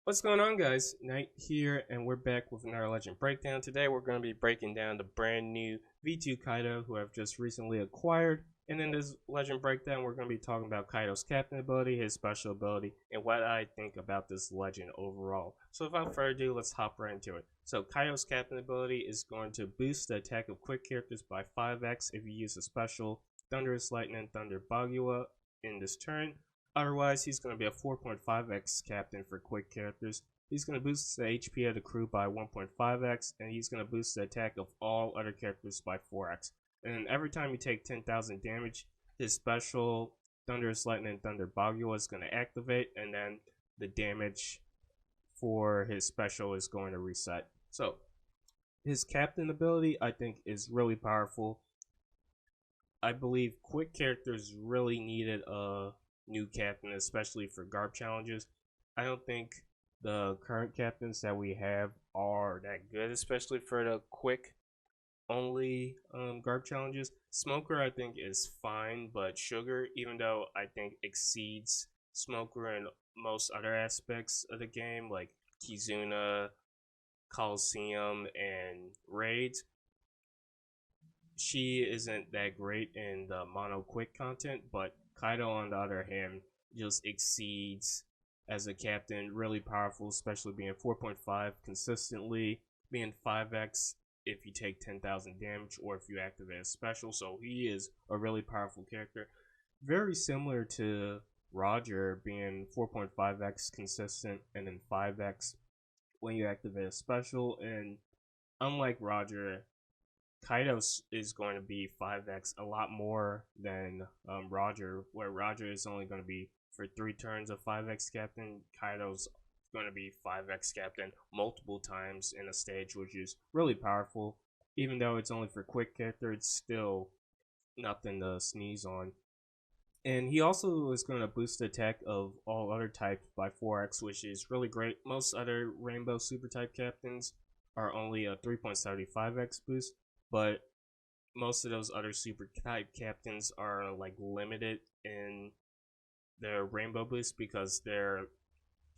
What's going on, guys? Knight here, and we're back with another Legend Breakdown. Today we're going to be breaking down the brand new V2 Kaido, who I've just recently acquired. And in this Legend Breakdown, we're going to be talking about Kaido's captain ability, his special ability, and what I think about this legend overall. So without further ado, let's hop right into it. So Kaido's captain ability is going to boost the attack of quick characters by 5x if you use a special Thunderous Lightning Thunder Bagua in this turn. Otherwise, he's going to be a 4.5x captain for quick characters. He's going to boost the HP of the crew by 1.5x, and he's going to boost the attack of all other characters by 4x. And every time you take 10,000 damage, his special Thunderous Lightning Thunder Bagua is going to activate, and then the damage for his special is going to reset. So, his captain ability, I think, is really powerful. I believe quick characters really needed a new captain, especially for Garp challenges. I don't think the current captains that we have are that good, especially for the quick only Garp challenges. Smoker, I think, is fine, but Sugar, even though I think exceeds Smoker in most other aspects of the game, like Kizuna, Coliseum, and Raids, she isn't that great in the mono quick content, but Kaido, on the other hand, just exceeds as a captain. Really powerful, especially being 4.5 consistently, being 5x if you take 10,000 damage or if you activate a special. So he is a really powerful character. Very similar to Roger, being 4.5x consistent and then 5x when you activate a special. And unlike Roger, Kaido is going to be 5x a lot more than Roger, where Roger is only going to be for 3 turns of 5x captain. Kaido's going to be 5x captain multiple times in a stage, which is really powerful. Even though it's only for quick character, it's still nothing to sneeze on. And he also is going to boost the attack of all other types by 4x, which is really great. Most other Rainbow Super type captains are only a 3.75x boost, but most of those other super type captains are like limited in their rainbow boost because their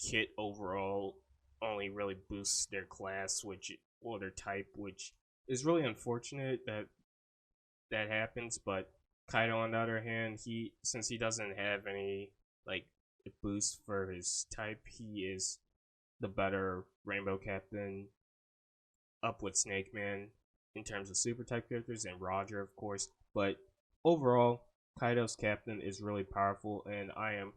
kit overall only really boosts their class, which or their type, which is really unfortunate that happens. But Kaido, on the other hand, since he doesn't have any like boost for his type, he is the better rainbow captain, up with Snake Man in terms of super type characters, and Roger, of course. But overall, Kaido's captain is really powerful, and I am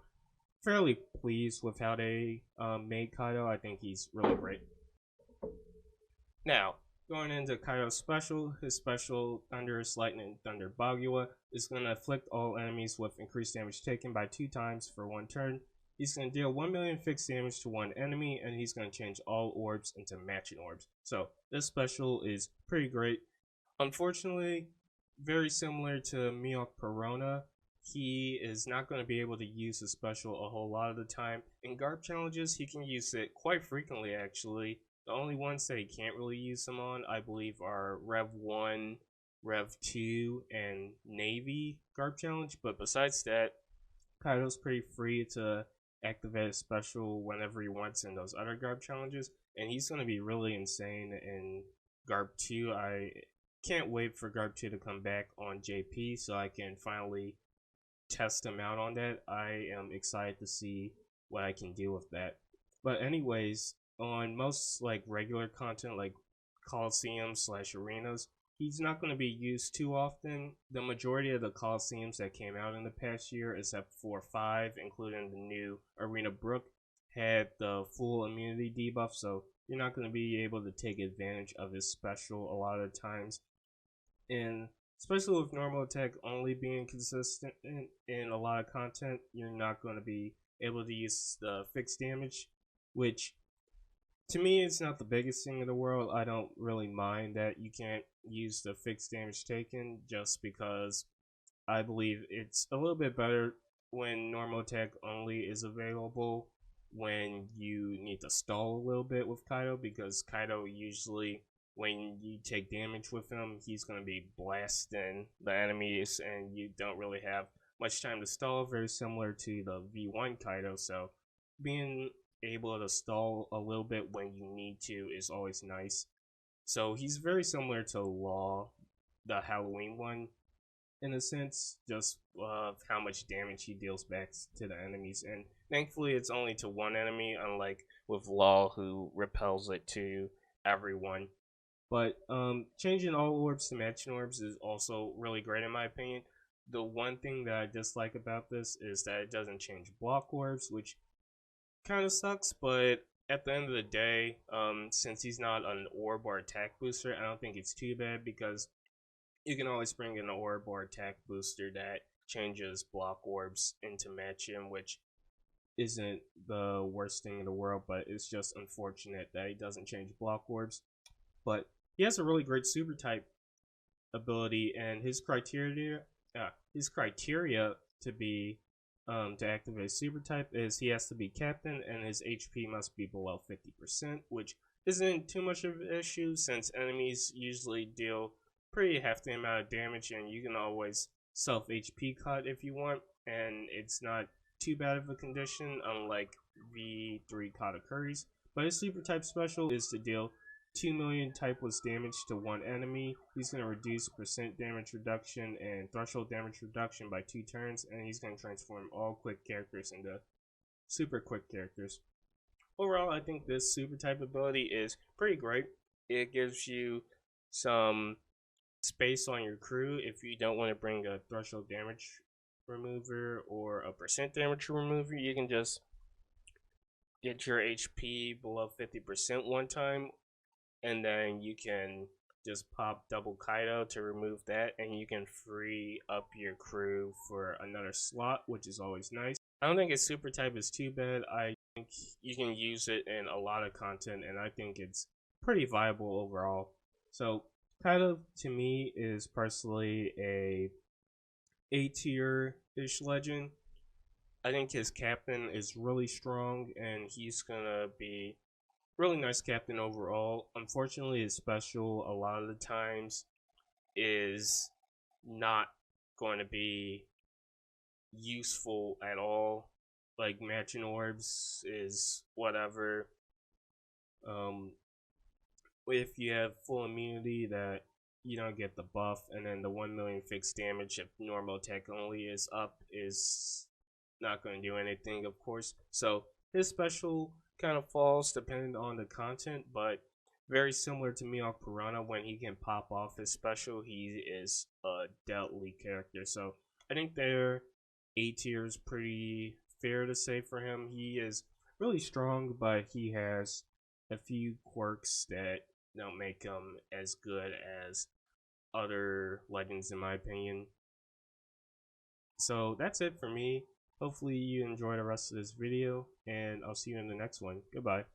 fairly pleased with how they made Kaido. I think he's really great. Now, going into Kaido's special, his special Thunderous Lightning Thunder Bagua is going to afflict all enemies with increased damage taken by 2 times for 1 turn. He's going to deal 1 million fixed damage to 1 enemy, and he's going to change all orbs into matching orbs. So this special is pretty great. Unfortunately, very similar to Miyok Perona, he is not going to be able to use his special a whole lot of the time. In Garp challenges, he can use it quite frequently, actually. The only ones that he can't really use them on, I believe, are Rev 1, Rev 2, and Navy Garp challenge. But besides that, Kaido's pretty free to activate a special whenever he wants in those other Garp challenges. And he's going to be really insane in Garp 2. I can't wait for Garp 2 to come back on JP so I can finally test him out on that. I am excited to see what I can do with that. But anyways, on most like regular content like Coliseum/arenas, he's not going to be used too often. The majority of the Coliseums that came out in the past year, except for 5, including the new Arena Brook, had the full immunity debuff, so you're not going to be able to take advantage of his special a lot of times. And especially with normal attack only being consistent in a lot of content, you're not going to be able to use the fixed damage, which to me it's not the biggest thing in the world. I don't really mind that you can't use the fixed damage taken, just because I believe it's a little bit better when normal attack only is available when you need to stall a little bit with Kaido, because Kaido usually, when you take damage with him, he's going to be blasting the enemies and you don't really have much time to stall, very similar to the V1 Kaido. So being able to stall a little bit when you need to is always nice. So he's very similar to Law, the Halloween one, in a sense, just how much damage he deals back to the enemies. And thankfully, it's only to one enemy, unlike with Law, who repels it to everyone. But changing all orbs to matching orbs is also really great in my opinion. The one thing that I dislike about this is that it doesn't change block orbs, which kind of sucks, but at the end of the day, since he's not an orb or attack booster, I don't think it's too bad because you can always bring in an orb or attack booster that changes block orbs into match him, which isn't the worst thing in the world, but it's just unfortunate that he doesn't change block orbs. But he has a really great super type ability, and his criteria to be to activate super type is he has to be captain and his HP must be below 50%, which isn't too much of an issue since enemies usually deal pretty hefty amount of damage, and you can always self HP cut if you want, and it's not too bad of a condition unlike V3 Katakuri's. But his super type special is to deal 2 million typeless damage to one enemy. He's going to reduce percent damage reduction and threshold damage reduction by 2 turns, and he's going to transform all quick characters into super quick characters. Overall, I think this super type ability is pretty great. It gives you some space on your crew if you don't want to bring a threshold damage remover or a percent damage remover. You can just get your HP below 50% one time, and then you can just pop double Kaido to remove that, and you can free up your crew for another slot, which is always nice. I don't think its super type is too bad. I think you can use it in a lot of content, and I think it's pretty viable overall. So Kaido to me is personally a A-tier-ish legend. I think his captain is really strong, and he's gonna be really nice captain overall. Unfortunately, his special a lot of the times is not going to be useful at all. Like matching orbs is whatever. If you have full immunity, that you don't get the buff, and then the 1 million fixed damage if normal attack only is up is not going to do anything, of course. So his special kind of falls depending on the content, but very similar to Mihawk Piranha. When he can pop off his special, he is a deadly character. So I think their A tier is pretty fair to say for him. He is really strong, but he has a few quirks that don't make him as good as other legends in my opinion. So that's it for me. Hopefully you enjoy the rest of this video, and I'll see you in the next one. Goodbye.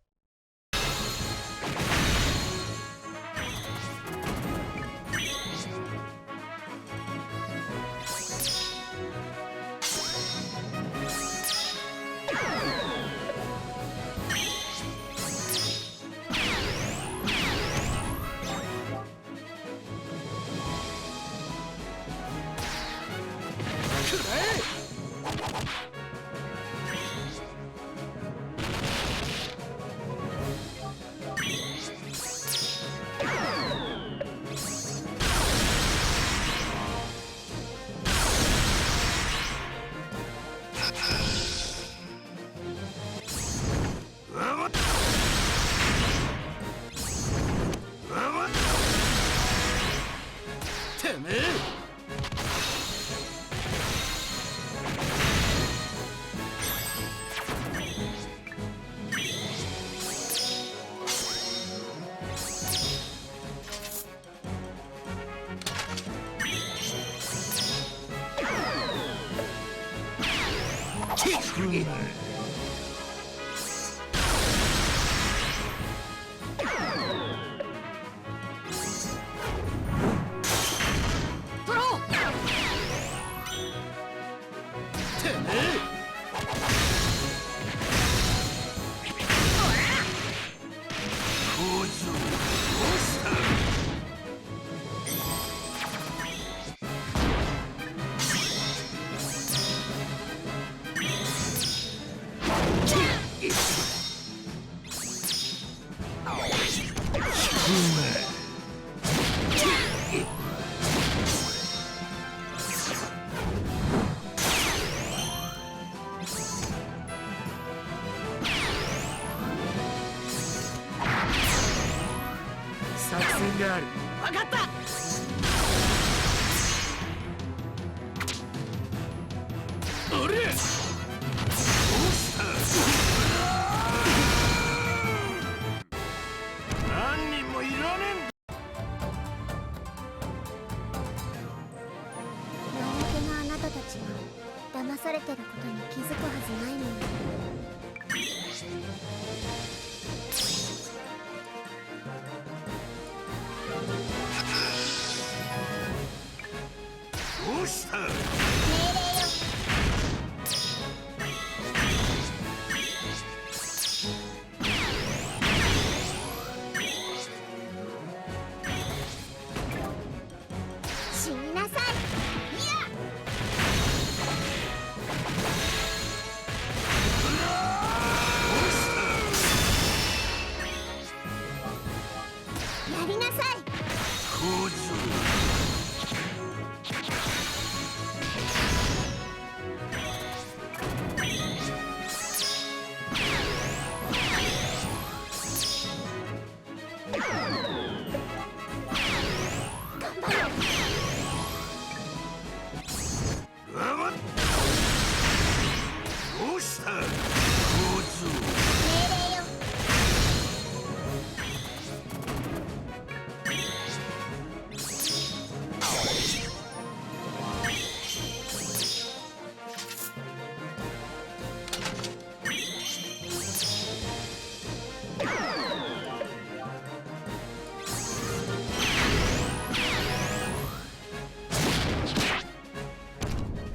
作戦がある。分かった。あれ、どうした。何人もいらねえんだ。間抜けなあなたたちが騙されてることに気づくはずないもん。どうした。命令よ。死になさい。いや。やりなさい。小僧。どうした。小僧。命令よ。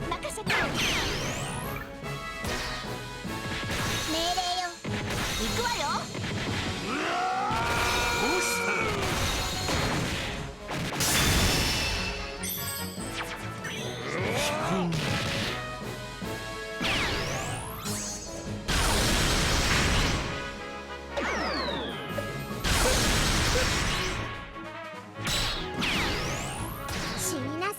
任せて。命令よ。行くわよ。どうした。死になさい。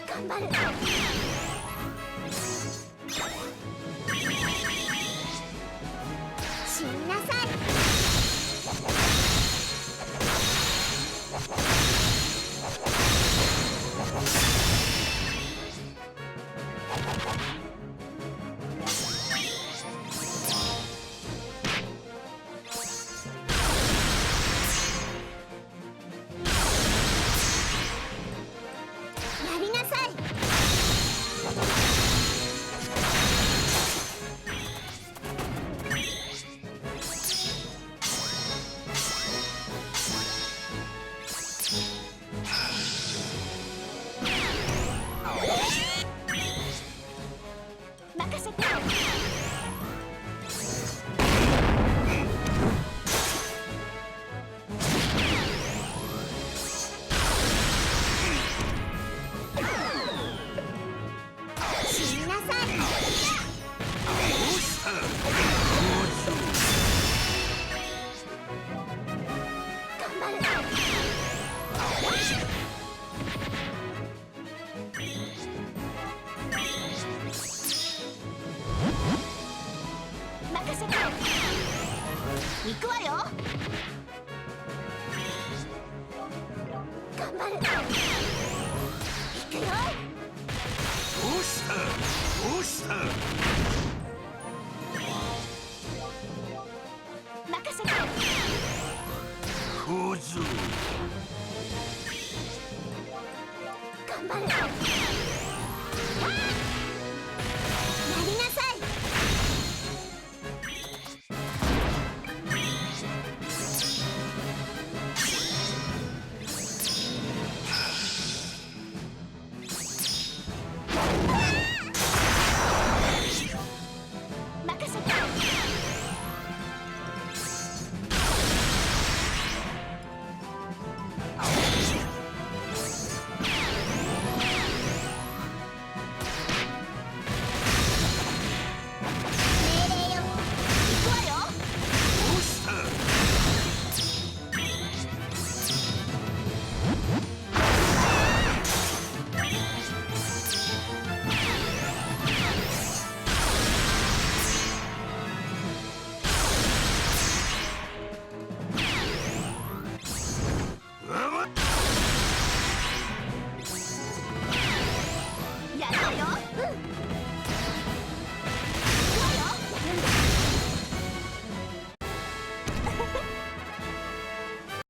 頑張る。死になさい。やりなさい。任せて。死になさい。どうした。頑張る。任せて。行くわよ。頑張る。行くよ。どうした。どうした。任せて。小僧。頑張る。